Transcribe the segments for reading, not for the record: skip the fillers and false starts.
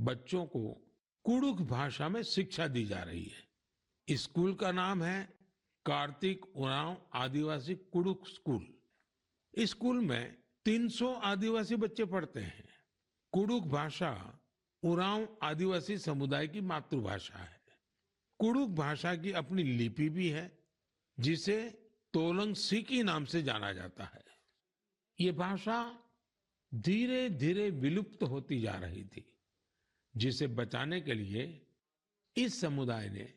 बच्चों को कुडुख भाषा में शिक्षा दी जा रही है। इस स्कूल का नाम है कार्तिक उरांव आदिवासी कुडुख स्कूल। इस स्कूल में 300 आदिवासी बच्चे पढ़ते हैं। कुडुख भाषा उरांव आदिवासी समुदाय की मातृभाषा है। कुडुख भाषा की अपनी लिपि भी है, जिसे तोलंग सिकी नाम से जाना जाता है। ये भाषा धीरे धीरे विलुप्त होती जा रही थी, जिसे बचाने के लिए इस समुदाय ने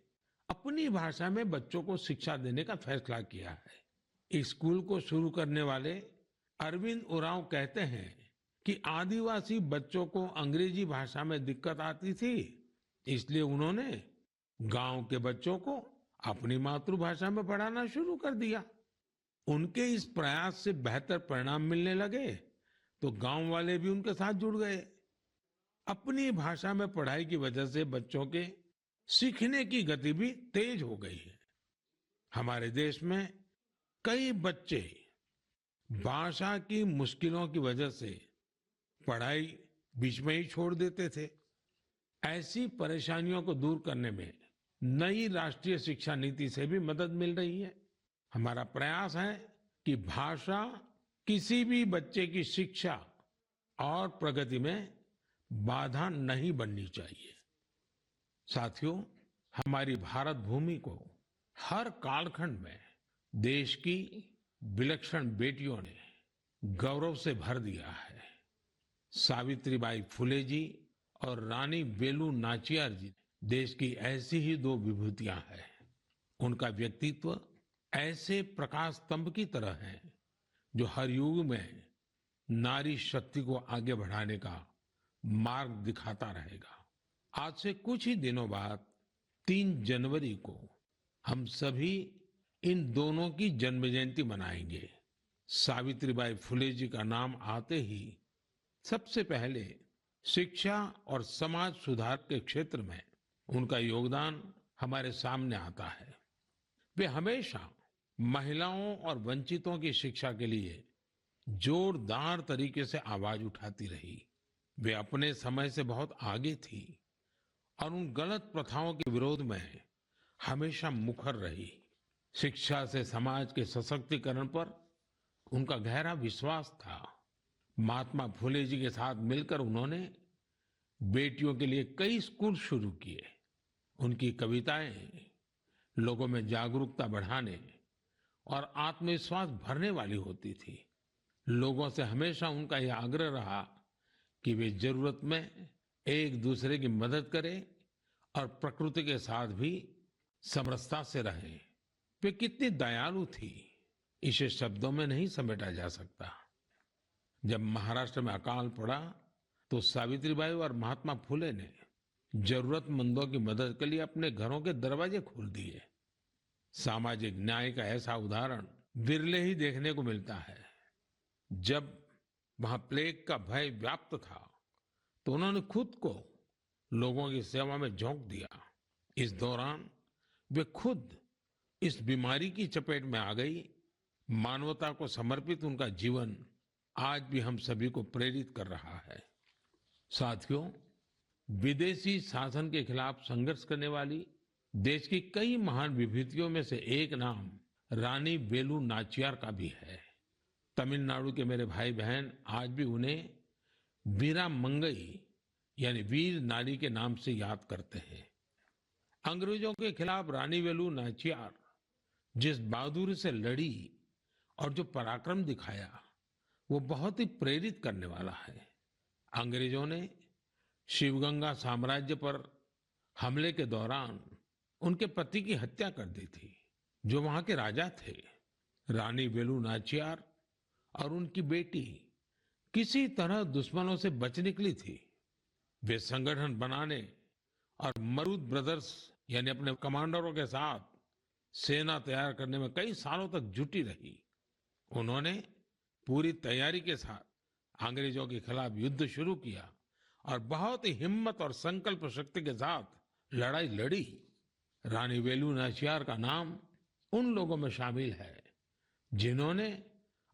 अपनी भाषा में बच्चों को शिक्षा देने का फैसला किया है। इस स्कूल को शुरू करने वाले अरविंद उरांव कहते हैं कि आदिवासी बच्चों को अंग्रेजी भाषा में दिक्कत आती थी, इसलिए उन्होंने गांव के बच्चों को अपनी मातृभाषा में पढ़ाना शुरू कर दिया। उनके इस प्रयास से बेहतर परिणाम मिलने लगे तो गांव वाले भी उनके साथ जुड़ गए। अपनी भाषा में पढ़ाई की वजह से बच्चों के सीखने की गति भी तेज हो गई है। हमारे देश में कई बच्चे भाषा की मुश्किलों की वजह से पढ़ाई बीच में ही छोड़ देते थे। ऐसी परेशानियों को दूर करने में नई राष्ट्रीय शिक्षा नीति से भी मदद मिल रही है। हमारा प्रयास है कि भाषा किसी भी बच्चे की शिक्षा और प्रगति में बाधा नहीं बननी चाहिए। साथियों, हमारी भारत भूमि को हर कालखंड में देश की विलक्षण बेटियों ने गौरव से भर दिया है। सावित्रीबाई फुले जी और रानी वेलु नाचियार जी देश की ऐसी ही दो विभूतियां हैं। उनका व्यक्तित्व ऐसे प्रकाश स्तंभ की तरह है जो हर युग में नारी शक्ति को आगे बढ़ाने का मार्ग दिखाता रहेगा। आज से कुछ ही दिनों बाद 3 जनवरी को हम सभी इन दोनों की जन्म जयंती मनाएंगे। सावित्रीबाई फुले जी का नाम आते ही सबसे पहले शिक्षा और समाज सुधार के क्षेत्र में उनका योगदान हमारे सामने आता है। वे हमेशा महिलाओं और वंचितों की शिक्षा के लिए जोरदार तरीके से आवाज उठाती रही। वे अपने समय से बहुत आगे थी और उन गलत प्रथाओं के विरोध में हमेशा मुखर रही। शिक्षा से समाज के सशक्तिकरण पर उनका गहरा विश्वास था। महात्मा फुले जी के साथ मिलकर उन्होंने बेटियों के लिए कई स्कूल शुरू किए। उनकी कविताएं लोगों में जागरूकता बढ़ाने और आत्मविश्वास भरने वाली होती थी। लोगों से हमेशा उनका यह आग्रह रहा कि वे जरूरत में एक दूसरे की मदद करें और प्रकृति के साथ भी समरसता से रहें। वे कितनी दयालु थी, इसे शब्दों में नहीं समेटा जा सकता। जब महाराष्ट्र में अकाल पड़ा तो सावित्रीबाई और महात्मा फुले ने जरूरतमंदों की मदद के लिए अपने घरों के दरवाजे खोल दिए। सामाजिक न्याय का ऐसा उदाहरण विरले ही देखने को मिलता है। जब वहां प्लेग का भय व्याप्त था तो उन्होंने खुद को लोगों की सेवा में झोंक दिया। इस दौरान वे खुद इस बीमारी की चपेट में आ गई। मानवता को समर्पित उनका जीवन आज भी हम सभी को प्रेरित कर रहा है। साथियों, विदेशी शासन के खिलाफ संघर्ष करने वाली देश की कई महान विभूतियों में से एक नाम रानी वेलु नाचियार का भी है। तमिलनाडु के मेरे भाई बहन आज भी उन्हें वीरा मंगई यानी वीर नारी के नाम से याद करते हैं। अंग्रेजों के खिलाफ रानी वेलु नाचियार जिस बहादुरी से लड़ी और जो पराक्रम दिखाया, वो बहुत ही प्रेरित करने वाला है। अंग्रेजों ने शिवगंगा साम्राज्य पर हमले के दौरान उनके पति की हत्या कर दी थी, जो वहां के राजा थे। रानी वेलु नाचियार और उनकी बेटी किसी तरह दुश्मनों से बच निकली थी। वे संगठन बनाने और मरूद ब्रदर्स यानी अपने कमांडरों के साथ सेना तैयार करने में कई सालों तक जुटी रही। उन्होंने पूरी तैयारी के साथ अंग्रेजों के खिलाफ युद्ध शुरू किया और बहुत ही हिम्मत और संकल्प शक्ति के साथ लड़ाई लड़ी। रानी वेलु नाचियार का नाम उन लोगों में शामिल है जिन्होंने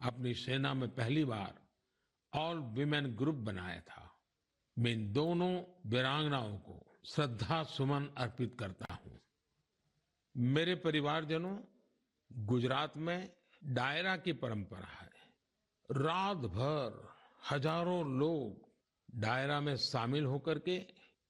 अपनी सेना में पहली बार ऑल विमेन ग्रुप बनाया था। मैं इन दोनों वीरांगनाओं को श्रद्धा सुमन अर्पित करता हूं। मेरे परिवारजनों, गुजरात में डायरा की परंपरा है। रात भर हजारों लोग डायरा में शामिल होकर के